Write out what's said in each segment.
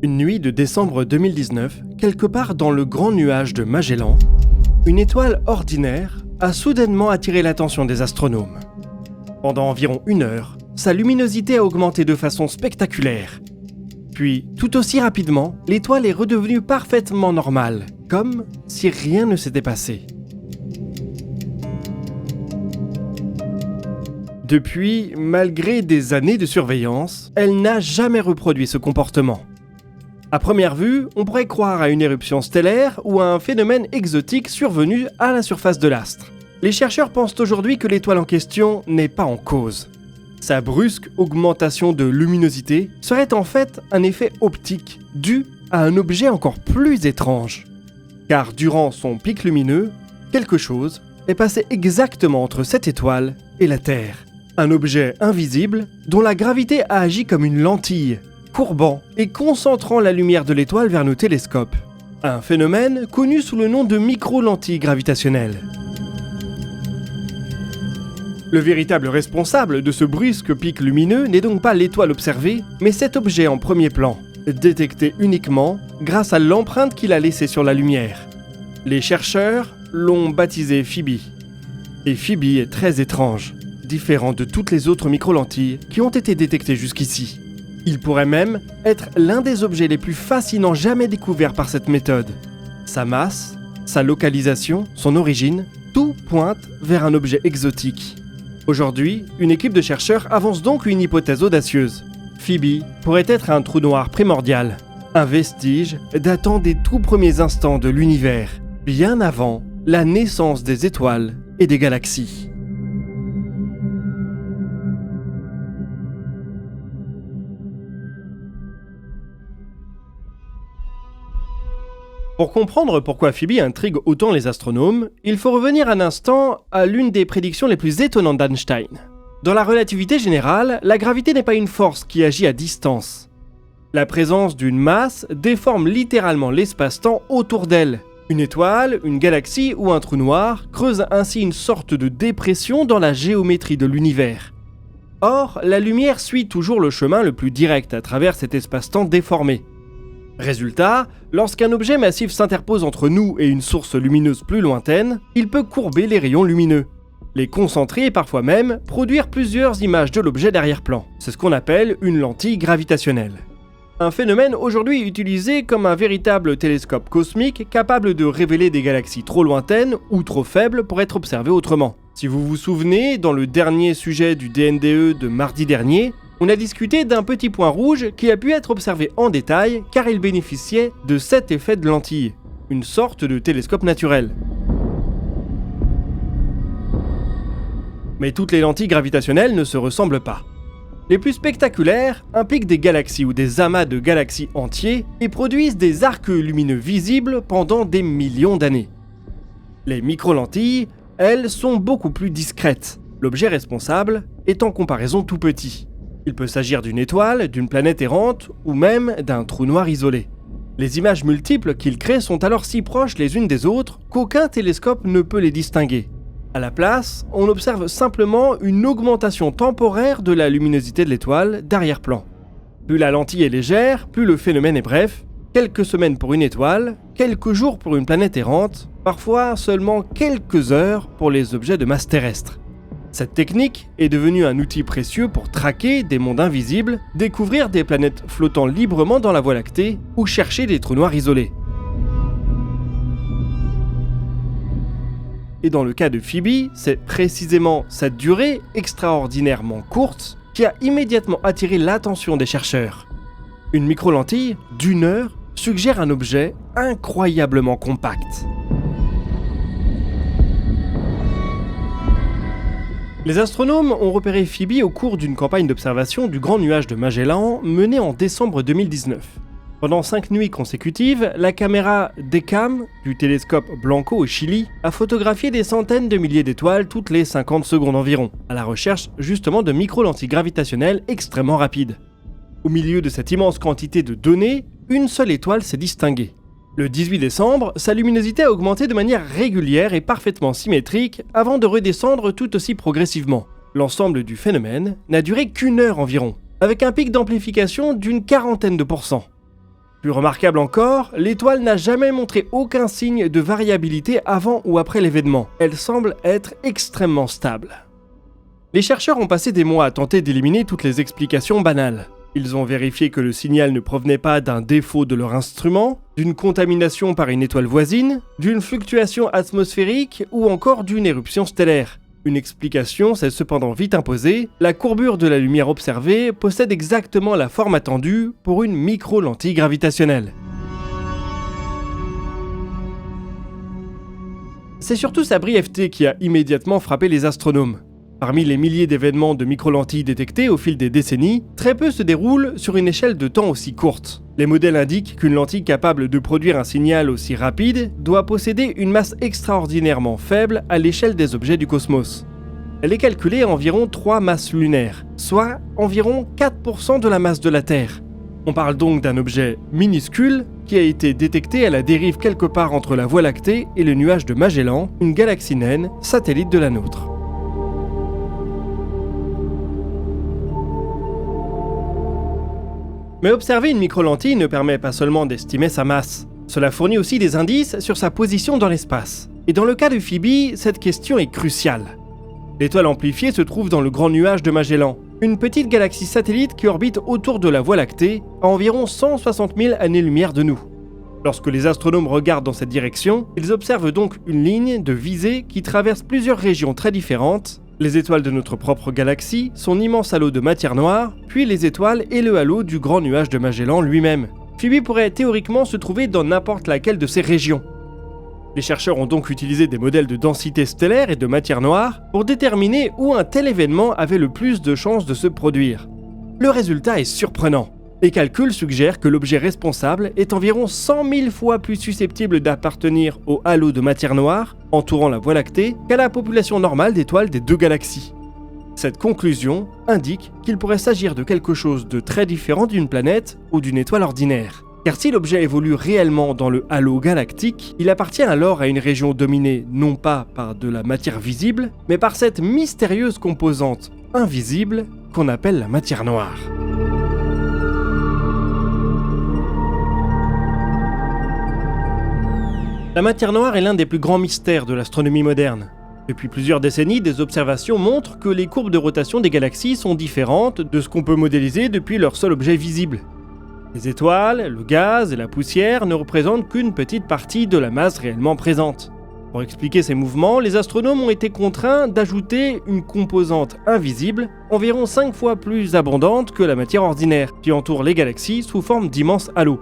Une nuit de décembre 2019, quelque part dans le grand nuage de Magellan, une étoile ordinaire a soudainement attiré l'attention des astronomes. Pendant environ 1 heure, sa luminosité a augmenté de façon spectaculaire. Puis, tout aussi rapidement, l'étoile est redevenue parfaitement normale, comme si rien ne s'était passé. Depuis, malgré des années de surveillance, elle n'a jamais reproduit ce comportement. À première vue, on pourrait croire à une éruption stellaire ou à un phénomène exotique survenu à la surface de l'astre. Les chercheurs pensent aujourd'hui que l'étoile en question n'est pas en cause. Sa brusque augmentation de luminosité serait en fait un effet optique dû à un objet encore plus étrange. Car durant son pic lumineux, quelque chose est passé exactement entre cette étoile et la Terre. Un objet invisible dont la gravité a agi comme une lentille, courbant et concentrant la lumière de l'étoile vers nos télescopes. Un phénomène connu sous le nom de micro-lentille gravitationnelle. Le véritable responsable de ce brusque pic lumineux n'est donc pas l'étoile observée, mais cet objet en premier plan, détecté uniquement grâce à l'empreinte qu'il a laissée sur la lumière. Les chercheurs l'ont baptisé Phoebe. Et Phoebe est très étrange, différent de toutes les autres micro-lentilles qui ont été détectées jusqu'ici. Il pourrait même être l'un des objets les plus fascinants jamais découverts par cette méthode. Sa masse, sa localisation, son origine, tout pointe vers un objet exotique. Aujourd'hui, une équipe de chercheurs avance donc une hypothèse audacieuse. Phoebe pourrait être un trou noir primordial, un vestige datant des tout premiers instants de l'univers, bien avant la naissance des étoiles et des galaxies. Pour comprendre pourquoi Phoebe intrigue autant les astronomes, il faut revenir un instant à l'une des prédictions les plus étonnantes d'Einstein. Dans la relativité générale, la gravité n'est pas une force qui agit à distance. La présence d'une masse déforme littéralement l'espace-temps autour d'elle. Une étoile, une galaxie ou un trou noir creuse ainsi une sorte de dépression dans la géométrie de l'univers. Or, la lumière suit toujours le chemin le plus direct à travers cet espace-temps déformé. Résultat, lorsqu'un objet massif s'interpose entre nous et une source lumineuse plus lointaine, il peut courber les rayons lumineux, les concentrer et parfois même produire plusieurs images de l'objet d'arrière-plan. C'est ce qu'on appelle une lentille gravitationnelle. Un phénomène aujourd'hui utilisé comme un véritable télescope cosmique capable de révéler des galaxies trop lointaines ou trop faibles pour être observées autrement. Si vous vous souvenez, dans le dernier sujet du DNDE de mardi dernier, on a discuté d'un petit point rouge qui a pu être observé en détail car il bénéficiait de cet effet de lentille, une sorte de télescope naturel. Mais toutes les lentilles gravitationnelles ne se ressemblent pas. Les plus spectaculaires impliquent des galaxies ou des amas de galaxies entiers et produisent des arcs lumineux visibles pendant des millions d'années. Les micro-lentilles, elles, sont beaucoup plus discrètes, l'objet responsable est en comparaison tout petit. Il peut s'agir d'une étoile, d'une planète errante ou même d'un trou noir isolé. Les images multiples qu'il crée sont alors si proches les unes des autres qu'aucun télescope ne peut les distinguer. À la place, on observe simplement une augmentation temporaire de la luminosité de l'étoile d'arrière-plan. Plus la lentille est légère, plus le phénomène est bref. Quelques semaines pour une étoile, quelques jours pour une planète errante, parfois seulement quelques heures pour les objets de masse terrestre. Cette technique est devenue un outil précieux pour traquer des mondes invisibles, découvrir des planètes flottant librement dans la Voie lactée ou chercher des trous noirs isolés. Et dans le cas de Phoebe, c'est précisément cette durée extraordinairement courte qui a immédiatement attiré l'attention des chercheurs. Une micro-lentille d'1 heure suggère un objet incroyablement compact. Les astronomes ont repéré Phoebe au cours d'une campagne d'observation du Grand Nuage de Magellan menée en décembre 2019. Pendant 5 nuits consécutives, la caméra DECAM du télescope Blanco au Chili a photographié des centaines de milliers d'étoiles toutes les 50 secondes environ, à la recherche justement de micro-lentilles gravitationnelles extrêmement rapides. Au milieu de cette immense quantité de données, une seule étoile s'est distinguée. Le 18 décembre, sa luminosité a augmenté de manière régulière et parfaitement symétrique avant de redescendre tout aussi progressivement. L'ensemble du phénomène n'a duré qu'1 heure environ, avec un pic d'amplification d'une 40%. Plus remarquable encore, l'étoile n'a jamais montré aucun signe de variabilité avant ou après l'événement. Elle semble être extrêmement stable. Les chercheurs ont passé des mois à tenter d'éliminer toutes les explications banales. Ils ont vérifié que le signal ne provenait pas d'un défaut de leur instrument, d'une contamination par une étoile voisine, d'une fluctuation atmosphérique ou encore d'une éruption stellaire. Une explication s'est cependant vite imposée, la courbure de la lumière observée possède exactement la forme attendue pour une micro-lentille gravitationnelle. C'est surtout sa brièveté qui a immédiatement frappé les astronomes. Parmi les milliers d'événements de micro-lentilles détectés au fil des décennies, très peu se déroulent sur une échelle de temps aussi courte. Les modèles indiquent qu'une lentille capable de produire un signal aussi rapide doit posséder une masse extraordinairement faible à l'échelle des objets du cosmos. Elle est calculée à environ 3 masses lunaires, soit environ 4% de la masse de la Terre. On parle donc d'un objet minuscule qui a été détecté à la dérive quelque part entre la Voie lactée et le nuage de Magellan, une galaxie naine, satellite de la nôtre. Mais observer une micro-lentille ne permet pas seulement d'estimer sa masse. Cela fournit aussi des indices sur sa position dans l'espace. Et dans le cas de Phoebe, cette question est cruciale. L'étoile amplifiée se trouve dans le grand nuage de Magellan, une petite galaxie satellite qui orbite autour de la Voie lactée, à environ 160 000 années-lumière de nous. Lorsque les astronomes regardent dans cette direction, ils observent donc une ligne de visée qui traverse plusieurs régions très différentes, les étoiles de notre propre galaxie, son immense halo de matière noire, puis les étoiles et le halo du grand nuage de Magellan lui-même. Phoebe pourrait théoriquement se trouver dans n'importe laquelle de ces régions. Les chercheurs ont donc utilisé des modèles de densité stellaire et de matière noire pour déterminer où un tel événement avait le plus de chances de se produire. Le résultat est surprenant. Les calculs suggèrent que l'objet responsable est environ 100 000 fois plus susceptible d'appartenir au halo de matière noire entourant la Voie lactée qu'à la population normale d'étoiles des deux galaxies. Cette conclusion indique qu'il pourrait s'agir de quelque chose de très différent d'une planète ou d'une étoile ordinaire. Car si l'objet évolue réellement dans le halo galactique, il appartient alors à une région dominée non pas par de la matière visible, mais par cette mystérieuse composante invisible qu'on appelle la matière noire. La matière noire est l'un des plus grands mystères de l'astronomie moderne. Depuis plusieurs décennies, des observations montrent que les courbes de rotation des galaxies sont différentes de ce qu'on peut modéliser depuis leur seul objet visible. Les étoiles, le gaz et la poussière ne représentent qu'une petite partie de la masse réellement présente. Pour expliquer ces mouvements, les astronomes ont été contraints d'ajouter une composante invisible, environ 5 fois plus abondante que la matière ordinaire, qui entoure les galaxies sous forme d'immenses halos.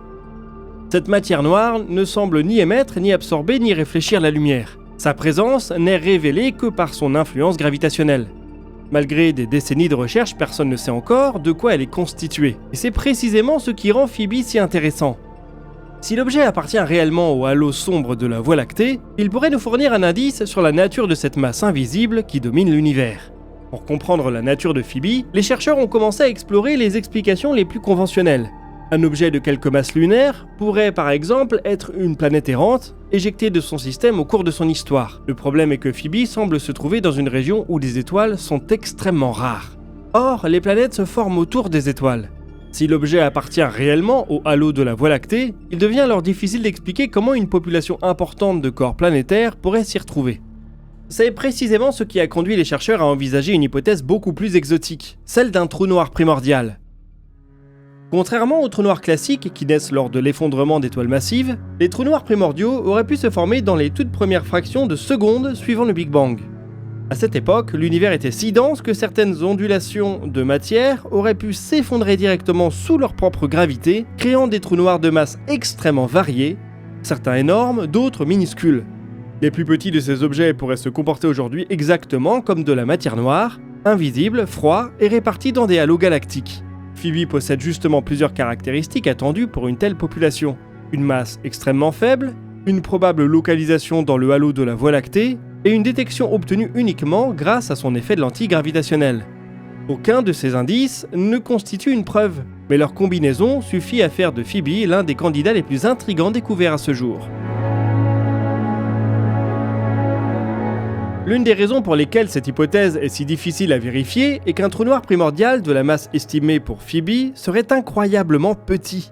Cette matière noire ne semble ni émettre, ni absorber, ni réfléchir la lumière. Sa présence n'est révélée que par son influence gravitationnelle. Malgré des décennies de recherche, personne ne sait encore de quoi elle est constituée. Et c'est précisément ce qui rend Phoebe si intéressant. Si l'objet appartient réellement au halo sombre de la Voie lactée, il pourrait nous fournir un indice sur la nature de cette masse invisible qui domine l'univers. Pour comprendre la nature de Phoebe, les chercheurs ont commencé à explorer les explications les plus conventionnelles. Un objet de quelques masses lunaires pourrait par exemple être une planète errante, éjectée de son système au cours de son histoire. Le problème est que Phoebe semble se trouver dans une région où les étoiles sont extrêmement rares. Or, les planètes se forment autour des étoiles. Si l'objet appartient réellement au halo de la Voie lactée, il devient alors difficile d'expliquer comment une population importante de corps planétaires pourrait s'y retrouver. C'est précisément ce qui a conduit les chercheurs à envisager une hypothèse beaucoup plus exotique, celle d'un trou noir primordial. Contrairement aux trous noirs classiques qui naissent lors de l'effondrement d'étoiles massives, les trous noirs primordiaux auraient pu se former dans les toutes premières fractions de secondes suivant le Big Bang. À cette époque, l'univers était si dense que certaines ondulations de matière auraient pu s'effondrer directement sous leur propre gravité, créant des trous noirs de masse extrêmement variés, certains énormes, d'autres minuscules. Les plus petits de ces objets pourraient se comporter aujourd'hui exactement comme de la matière noire, invisible, froid et répartis dans des halos galactiques. Phoebe possède justement plusieurs caractéristiques attendues pour une telle population. Une masse extrêmement faible, une probable localisation dans le halo de la Voie lactée, et une détection obtenue uniquement grâce à son effet de lentille gravitationnelle. Aucun de ces indices ne constitue une preuve, mais leur combinaison suffit à faire de Phoebe l'un des candidats les plus intrigants découverts à ce jour. L'une des raisons pour lesquelles cette hypothèse est si difficile à vérifier est qu'un trou noir primordial de la masse estimée pour Phoebe serait incroyablement petit.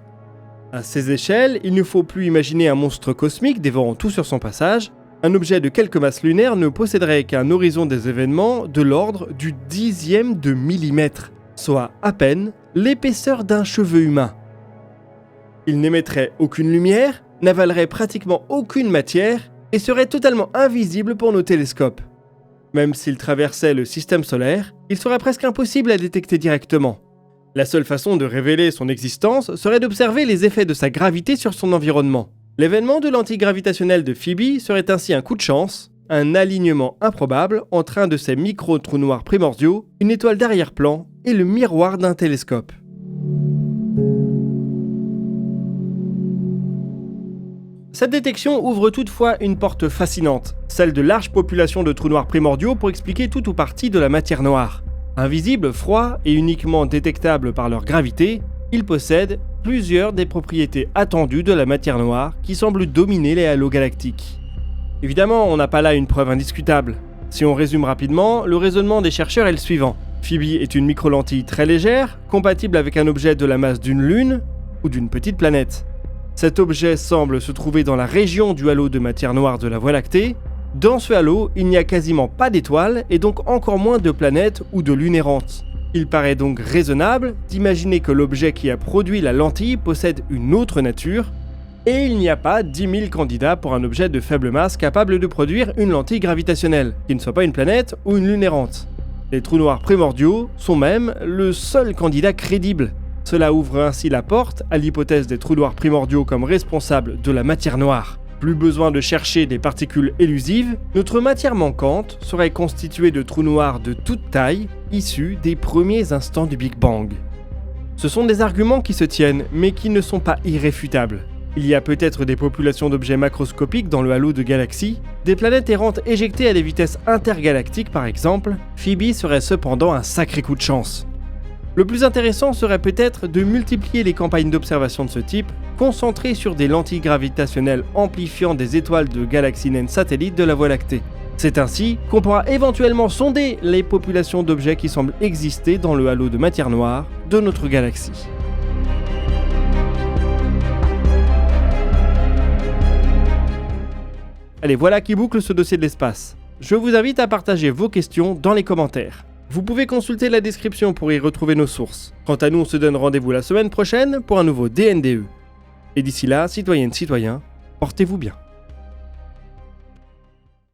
À ces échelles, il ne faut plus imaginer un monstre cosmique dévorant tout sur son passage. Un objet de quelque masse lunaire ne posséderait qu'un horizon des événements de l'ordre du dixième de millimètre, soit à peine l'épaisseur d'un cheveu humain. Il n'émettrait aucune lumière, n'avalerait pratiquement aucune matière et serait totalement invisible pour nos télescopes. Même s'il traversait le système solaire, il serait presque impossible à détecter directement. La seule façon de révéler son existence serait d'observer les effets de sa gravité sur son environnement. L'événement de l'antigravitationnel de Phoebe serait ainsi un coup de chance, un alignement improbable entre un de ces micro-trous noirs primordiaux, une étoile d'arrière-plan et le miroir d'un télescope. Cette détection ouvre toutefois une porte fascinante, celle de larges populations de trous noirs primordiaux pour expliquer tout ou partie de la matière noire. Invisibles, froids et uniquement détectables par leur gravité, ils possèdent plusieurs des propriétés attendues de la matière noire qui semblent dominer les halos galactiques. Évidemment, on n'a pas là une preuve indiscutable. Si on résume rapidement, le raisonnement des chercheurs est le suivant. Phoebe est une microlentille très légère, compatible avec un objet de la masse d'une lune ou d'une petite planète. Cet objet semble se trouver dans la région du halo de matière noire de la Voie lactée. Dans ce halo, il n'y a quasiment pas d'étoiles et donc encore moins de planètes ou de lunes errantes. Il paraît donc raisonnable d'imaginer que l'objet qui a produit la lentille possède une autre nature, et il n'y a pas 10 000 candidats pour un objet de faible masse capable de produire une lentille gravitationnelle, qui ne soit pas une planète ou une lune errante. Les trous noirs primordiaux sont même le seul candidat crédible. Cela ouvre ainsi la porte à l'hypothèse des trous noirs primordiaux comme responsables de la matière noire. Plus besoin de chercher des particules élusives, notre matière manquante serait constituée de trous noirs de toute taille, issus des premiers instants du Big Bang. Ce sont des arguments qui se tiennent, mais qui ne sont pas irréfutables. Il y a peut-être des populations d'objets macroscopiques dans le halo de galaxies, des planètes errantes éjectées à des vitesses intergalactiques par exemple. Phoebe serait cependant un sacré coup de chance. Le plus intéressant serait peut-être de multiplier les campagnes d'observation de ce type, concentrées sur des lentilles gravitationnelles amplifiant des étoiles de galaxies naines satellites de la Voie lactée. C'est ainsi qu'on pourra éventuellement sonder les populations d'objets qui semblent exister dans le halo de matière noire de notre galaxie. Allez, voilà qui boucle ce dossier de l'espace. Je vous invite à partager vos questions dans les commentaires. Vous pouvez consulter la description pour y retrouver nos sources. Quant à nous, on se donne rendez-vous la semaine prochaine pour un nouveau DNDE. Et d'ici là, citoyennes, citoyens, portez-vous bien.